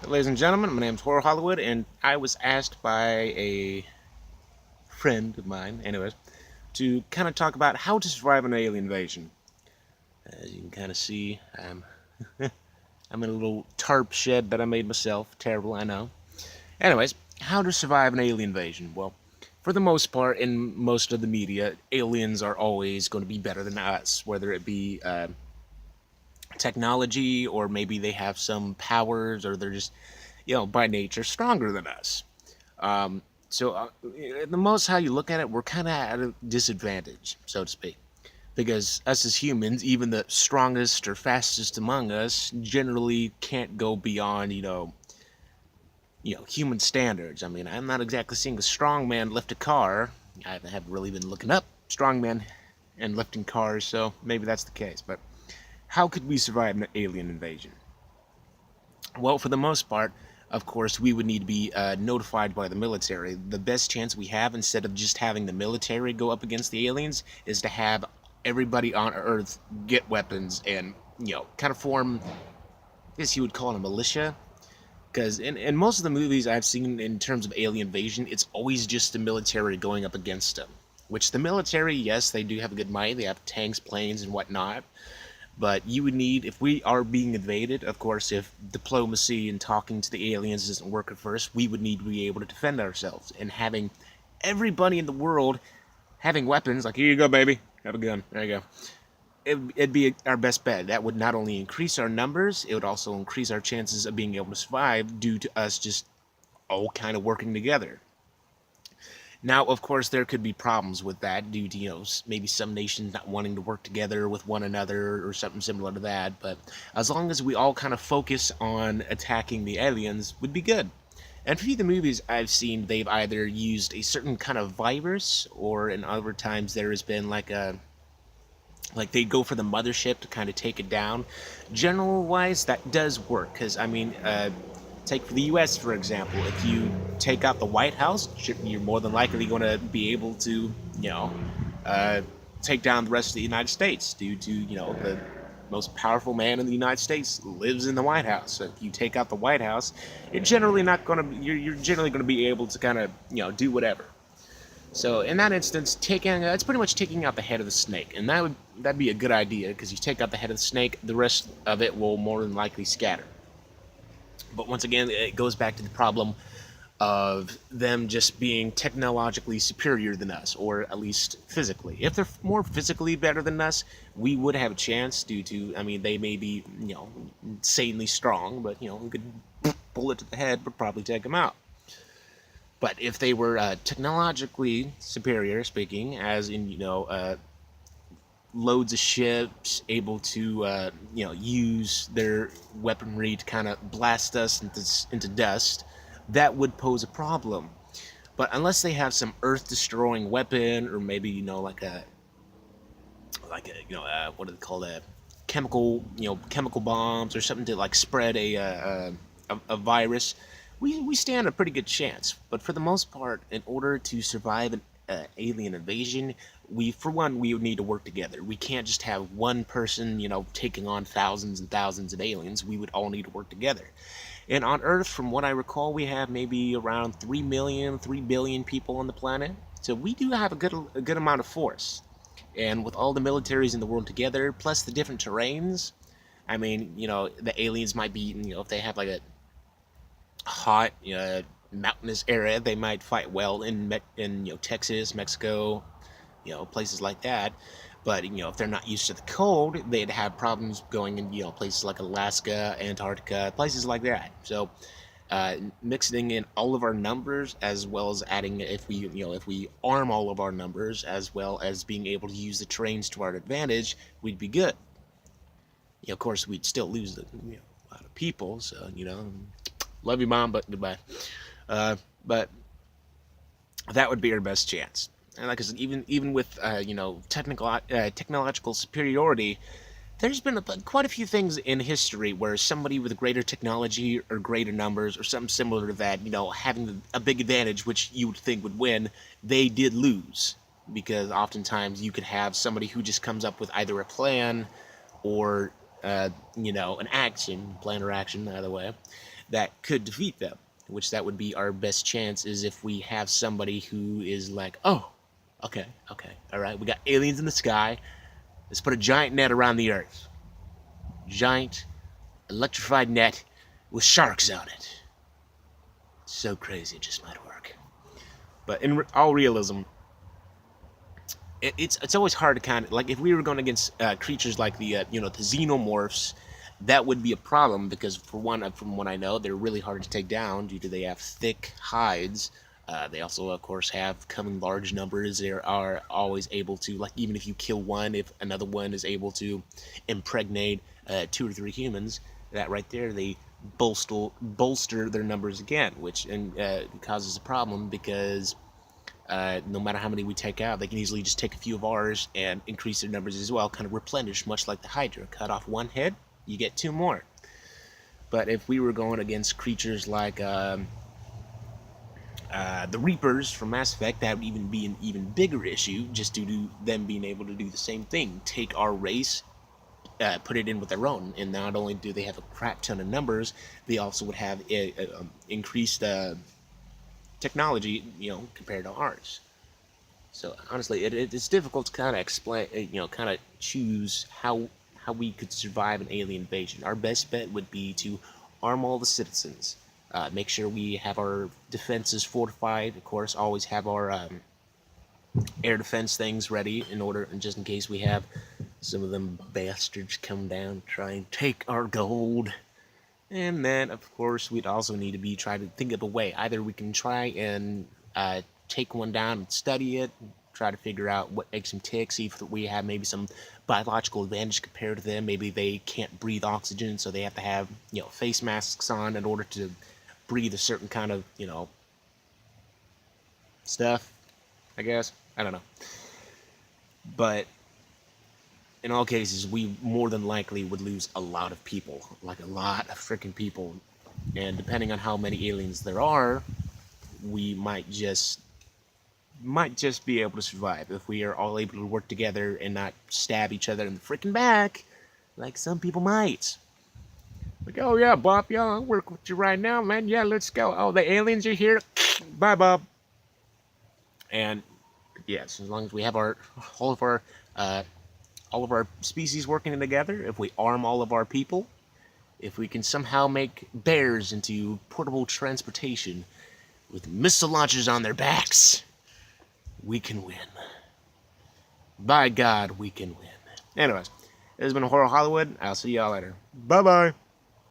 Ladies and gentlemen, my name is Horror Hollywood, and I was asked by a friend of mine, anyways, to kind of talk about how to survive an alien invasion. As you can kind of see, I'm in a little tarp shed that I made myself. Terrible, I know. Anyways, how to survive an alien invasion? Well, for the most part, in most of the media, aliens are always going to be better than us, whether it be technology or maybe they have some powers or they're just, by nature stronger than us. So, the most how you look at it, we're kind of at a disadvantage, so to speak, because us as humans, even the strongest or fastest among us, generally can't go beyond, human standards. I mean, I'm not exactly seeing a strong man lift a car. I haven't really been looking up strong men and lifting cars, so maybe that's the case. But how could we survive an alien invasion? Well, for the most part, of course, we would need to be notified by the military. The best chance we have, instead of just having the military go up against the aliens, is to have everybody on Earth get weapons and, kind of form, I guess you would call it a militia. Because in most of the movies I've seen in terms of alien invasion, it's always just the military going up against them. Which the military, yes, they do have a good might. They have tanks, planes, and whatnot. But you would need, if we are being invaded, of course, if diplomacy and talking to the aliens doesn't work at first, we would need to be able to defend ourselves. And having everybody in the world having weapons, like, here you go, baby, have a gun, there you go. It'd be our best bet. That would not only increase our numbers, it would also increase our chances of being able to survive due to us just all kind of working together. Now, of course, there could be problems with that due to, maybe some nations not wanting to work together with one another or something similar to that. But as long as we all kind of focus on attacking the aliens, would be good. And for few of the movies I've seen, they've either used a certain kind of virus, or in other times there has been like they go for the mothership to kind of take it down. General wise, that does work because I mean, take for the U.S. for example. If you take out the White House, you're more than likely going to be able to, you know, uh, take down the rest of the United States due to the most powerful man in the United States lives in the White House. So if you take out the White House, you're generally not going to you're generally going to be able to kind of do whatever. So in that instance, taking it's pretty much taking out the head of the snake, and that'd be a good idea because you take out the head of the snake, the rest of it will more than likely scatter. But once again, it goes back to the problem of them just being technologically superior than us, or at least physically. If they're more physically better than us, we would have a chance due to, I mean, they may be, insanely strong, but, we could bullet to the head, but probably take them out. But if they were technologically superior, speaking, as in, loads of ships, able to, use their weaponry to kind of blast us into dust, that would pose a problem. But unless they have some earth-destroying weapon, or maybe what do they call that? Chemical bombs or something to like spread a virus, we stand a pretty good chance. But for the most part, in order to survive an alien invasion, for one, we would need to work together. We can't just have one person, taking on thousands and thousands of aliens. We would all need to work together. And on Earth, from what I recall, we have maybe around 3 million, 3 billion people on the planet. So we do have a good amount of force. And with all the militaries in the world together, plus the different terrains, I mean, the aliens might be, if they have like a hot, mountainous area, they might fight well in Texas, Mexico, places like that. But if they're not used to the cold, they'd have problems going in places like Alaska, Antarctica, places like that. So mixing in all of our numbers, as well as adding, if we arm all of our numbers, as well as being able to use the terrains to our advantage, we'd be good. Of course, we'd still lose a lot of people. So love you, mom, but goodbye. But that would be our best chance. And like I said, even with technological superiority, there's been quite a few things in history where somebody with greater technology or greater numbers or something similar to that, having a big advantage, which you would think would win, they did lose. Because oftentimes you could have somebody who just comes up with either a plan or an action, plan or action, either way, that could defeat them. Which that would be our best chance is if we have somebody who is like, oh, okay, all right, we got aliens in the sky. Let's put a giant net around the Earth. Giant electrified net with sharks on it. So crazy, it just might work. But in all realism, it's always hard to kind of like if we were going against creatures like the xenomorphs, that would be a problem because for one, from what I know, they're really hard to take down due to they have thick hides. They also, of course, come in large numbers. They are always able to, like, even if you kill one, if another one is able to impregnate 2 or 3 humans, that right there, they bolster their numbers again, which causes a problem because no matter how many we take out, they can easily just take a few of ours and increase their numbers as well, kind of replenish, much like the Hydra. Cut off one head, you get 2 more. But if we were going against creatures like the Reapers from Mass Effect, that would even be an even bigger issue, just due to them being able to do the same thing. Take our race, put it in with their own, and not only do they have a crap ton of numbers, they also would have increased technology, compared to ours. So honestly, it's difficult to kind of explain, kind of choose how we could survive an alien invasion. Our best bet would be to arm all the citizens, make sure we have our defenses fortified. Of course, always have our air defense things ready just in case we have some of them bastards come down and try and take our gold. And then, of course, we'd also need to try to think of a way. Either we can try and take one down and study it, try to figure out what makes them tick, see if we have maybe some biological advantage compared to them. Maybe they can't breathe oxygen, so they have to have, face masks on in order to breathe a certain kind of, stuff, I guess. I don't know. But in all cases, we more than likely would lose a lot of people, like a lot of freaking people. And depending on how many aliens there are, we might just be able to survive if we are all able to work together and not stab each other in the freaking back, like some people might. Like, oh yeah, Bob, yeah, I'll work with you right now, man. Yeah, let's go. Oh, the aliens are here. Bye, Bob. And yes, as long as we have all of our species working together, if we arm all of our people, if we can somehow make bears into portable transportation with missile launchers on their backs, we can win. By God, we can win. Anyways, this has been Horror Hollywood. I'll see y'all later. Bye-bye.